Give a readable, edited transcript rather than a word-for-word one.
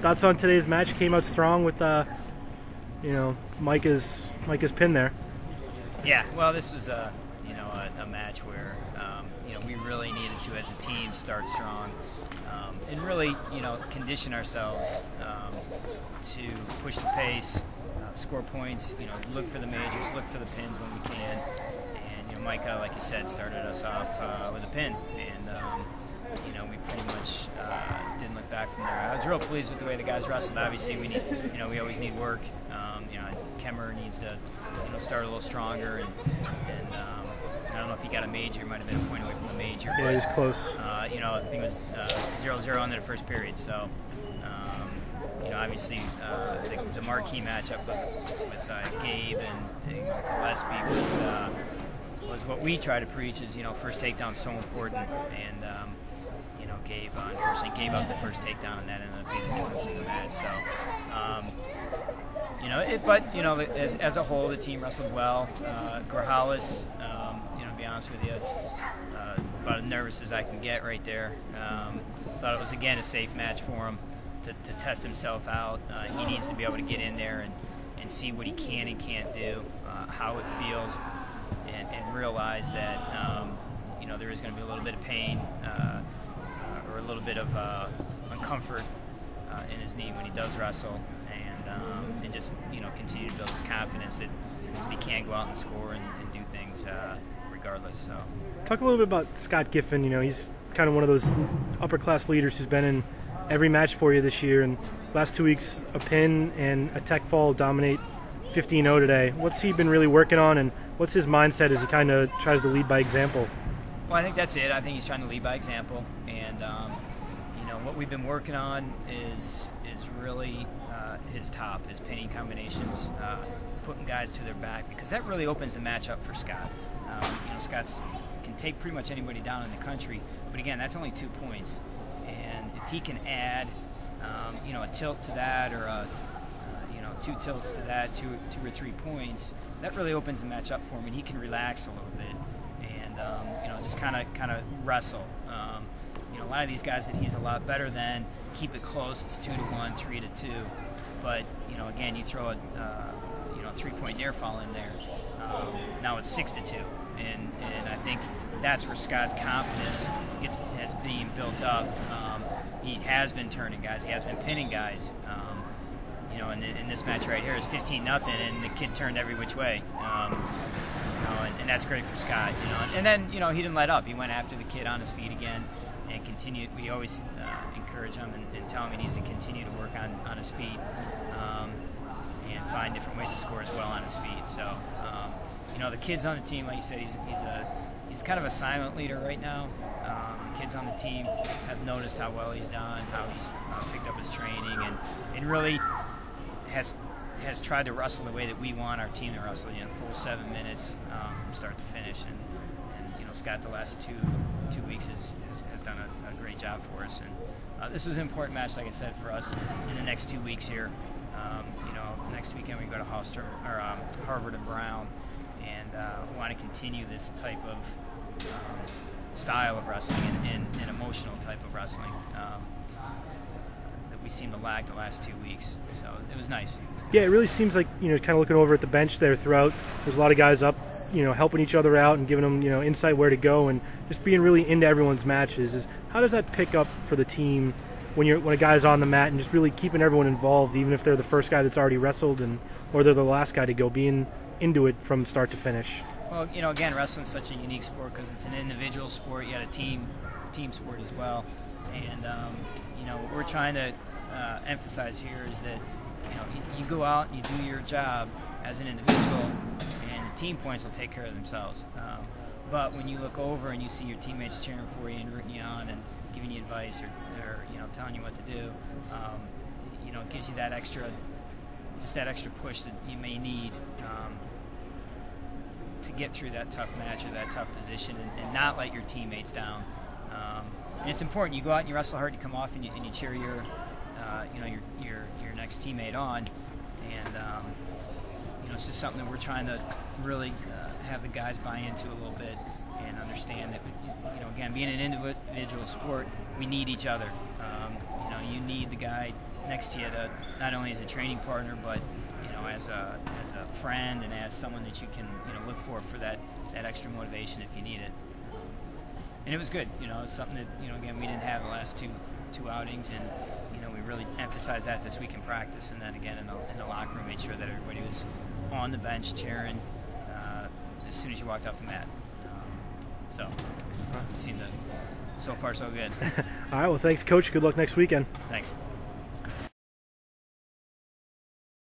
thoughts on today's match? Came out strong with, Micah's pin there. Yeah, well, this was a match where we really needed to, as a team, start strong and really condition ourselves to push the pace, score points. Look for the majors, look for the pins when we can. And Micah, like you said, started us off with a pin, and we pretty much didn't look back from there. I was real pleased with the way the guys wrestled. Obviously, we need, we always need work. Kemmer needs to, start a little stronger, and I don't know if he got a major. It might have been a point away from the major. Yeah, he was close. I think it was 0-0 into the first period. So, obviously, the marquee matchup with Gabe and Gillespie was what we try to preach. Is first takedown is so important, and Gabe, unfortunately, gave up the first takedown, and that ended up being the difference in the match. So, as a whole, the team wrestled well. Grajales, to be honest with you, about as nervous as I can get right there. Thought it was, again, a safe match for him to test himself out. He needs to be able to get in there and see what he can and can't do, how it feels, and realize that, there is going to be a little bit of pain or a little bit of uncomfort in his knee when he does wrestle, and just continue to build his confidence that he can go out and score and do things regardless. So, talk a little bit about Scott Giffen. He's kind of one of those upper class leaders who's been in every match for you this year, and last 2 weeks a pin and a tech fall dominate 15-0 today. What's he been really working on, and what's his mindset as he kind of tries to lead by example? Well, I think that's it. I think he's trying to lead by example, and what we've been working on is really his pinning combinations, putting guys to their back, because that really opens the match up for Scott. Scott can take pretty much anybody down in the country, but again, that's only 2 points, and if he can add a tilt to that, or 2 tilts to that, 2 or 3 points, that really opens the match up for him, and he can relax a little bit and just kind of wrestle. A lot of these guys that he's a lot better than keep it close. It's 2-1, 3-2. But again, you throw a 3-point near fall in there. Now it's 6-2, and I think that's where Scott's confidence has been built up. He has been turning guys. He has been pinning guys. In this match right here is 15-0, and the kid turned every which way. And that's great for Scott. And then he didn't let up. He went after the kid on his feet again. And continued. We always encourage him and tell him he needs to continue to work on his feet and find different ways to score as well on his feet. So, the kids on the team, like you said, he's kind of a silent leader right now. Kids on the team have noticed how well he's done, how he's picked up his training, and really has tried to wrestle the way that we want our team to wrestle. Full 7 minutes from start to finish, and Scott the last two weeks has done a great job for us, and this was an important match, like I said, for us in the next 2 weeks here. Next weekend we go to Hofstra, or Harvard and Brown, and we want to continue this type of style of wrestling and emotional type of wrestling that we seem to lack the last 2 weeks. So it was nice. Yeah, it really seems like, kind of looking over at the bench there throughout, there's a lot of guys up, helping each other out and giving them, insight where to go, and just being really into everyone's matches. How does that pick up for the team when a guy's on the mat and just really keeping everyone involved, even if they're the first guy that's already wrestled or they're the last guy to go, being into it from start to finish? Well, again, wrestling's such a unique sport because it's an individual sport, yet a team sport as well. And what we're trying to emphasize here is that you go out and you do your job as an individual, and team points will take care of themselves. But when you look over and you see your teammates cheering for you and rooting you on and giving you advice or telling you what to do, it gives you that extra push that you may need to get through that tough match or that tough position and not let your teammates down. And it's important. You go out and you wrestle hard, you come off and you cheer your next teammate on, and it's just something that we're trying to really have the guys buy into a little bit and understand that again, being an individual sport, we need each other. you need the guy next to you to not only as a training partner, but as a friend and as someone that you can look for that extra motivation if you need it. And it was good. It's something that again we didn't have the last two outings, and we really emphasized that this week in practice, and then again in the locker room made sure that everybody was on the bench cheering as soon as you walked off the mat. So it seemed to, so far so good. All right, well, thanks, Coach. Good luck next weekend. Thanks.